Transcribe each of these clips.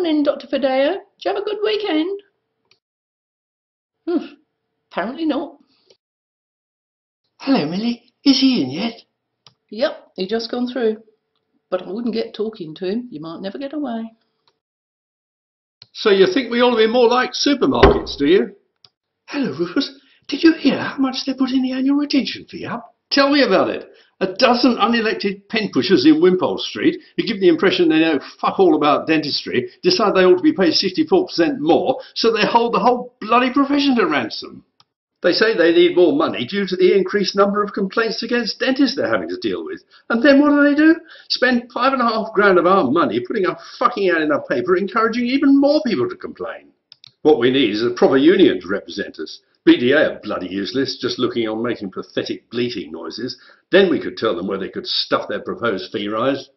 Morning, Dr. Fideo. Did you have a good weekend? Apparently not. Hello, Millie. Is he in yet? Yep, he just gone through. But I wouldn't get talking to him. You might never get away. So you think we ought to be more like supermarkets, do you? Hello, Rufus. Did you hear how much they put in the annual retention fee up? Tell me about it. A dozen unelected pen pushers in Wimpole Street who give the impression they know fuck all about dentistry decide they ought to be paid 64% more, so they hold the whole bloody profession to ransom. They say they need more money due to the increased number of complaints against dentists they're having to deal with. And then what do? Spend $5,500 of our money putting a fucking ad in a paper encouraging even more people to complain. What we need is a proper union to represent us. BDA are bloody useless, just looking on making pathetic bleating noises. Then we could tell them where they could stuff their proposed fee rise.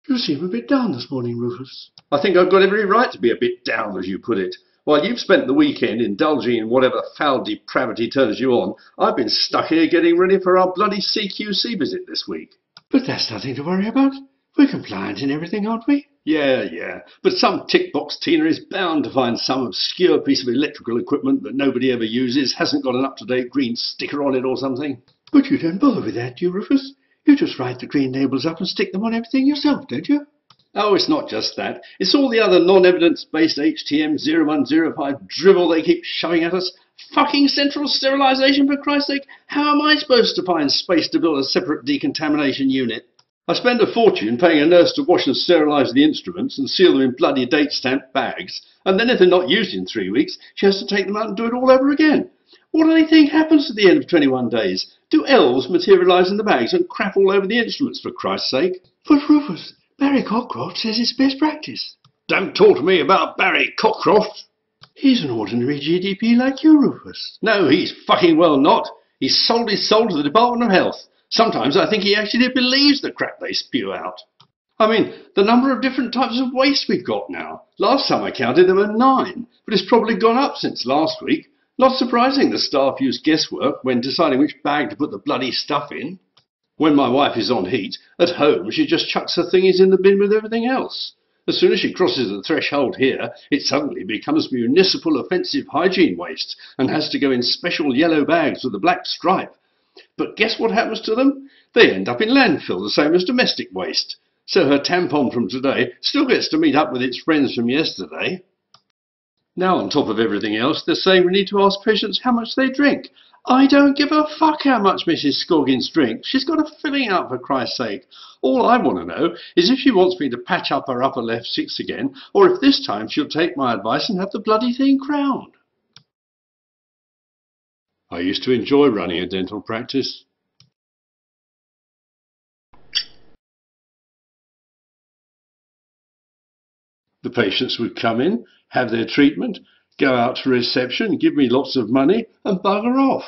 You seem a bit down this morning, Rufus. I think I've got every right to be a bit down, as you put it. While you've spent the weekend indulging in whatever foul depravity turns you on, I've been stuck here getting ready for our bloody CQC visit this week. But that's nothing to worry about. We're compliant in everything, aren't we? Yeah. But some tick-box Tina is bound to find some obscure piece of electrical equipment that nobody ever uses, hasn't got an up-to-date green sticker on it or something. But you don't bother with that, do you, Rufus? You just write the green labels up and stick them on everything yourself, don't you? Oh, it's not just that. It's all the other non-evidence-based HTM0105 drivel they keep shoving at us. Fucking central sterilisation, for Christ's sake. How am I supposed to find space to build a separate decontamination unit? I spend a fortune paying a nurse to wash and sterilise the instruments and seal them in bloody date-stamped bags, and then if they're not used in 3 weeks, she has to take them out and do it all over again. What do they think happens at the end of 21 days? Do elves materialise in the bags and crap all over the instruments, for Christ's sake? But Rufus, Barry Cockcroft says it's best practice. Don't talk to me about Barry Cockcroft. He's an ordinary GDP like you, Rufus. No, he's fucking well not. He's sold his soul to the Department of Health. Sometimes I think he actually believes the crap they spew out. I mean, the number of different types of waste we've got now. Last time I counted there were 9, but it's probably gone up since last week. Not surprising the staff use guesswork when deciding which bag to put the bloody stuff in. When my wife is on heat, at home she just chucks her thingies in the bin with everything else. As soon as she crosses the threshold here, it suddenly becomes municipal offensive hygiene waste and has to go in special yellow bags with a black stripe. But guess what happens to them? They end up in landfill, the same as domestic waste. So her tampon from today still gets to meet up with its friends from yesterday. Now, on top of everything else, they're saying we need to ask patients how much they drink. I don't give a fuck how much Mrs. Scoggins drinks. She's got a filling out, for Christ's sake. All I want to know is if she wants me to patch up her upper left 6 again, or if this time she'll take my advice and have the bloody thing crowned. I used to enjoy running a dental practice. The patients would come in, have their treatment, go out to reception, give me lots of money, and bugger off.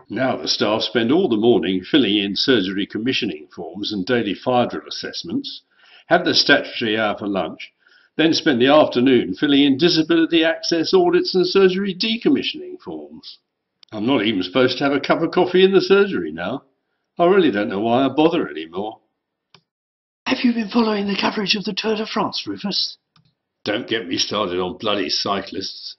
Now the staff spend all the morning filling in surgery commissioning forms and daily fire drill assessments, have their statutory hour for lunch, then spend the afternoon filling in disability access audits and surgery decommissioning forms. I'm not even supposed to have a cup of coffee in the surgery now. I really don't know why I bother anymore. Have you been following the coverage of the Tour de France, Rufus? Don't get me started on bloody cyclists.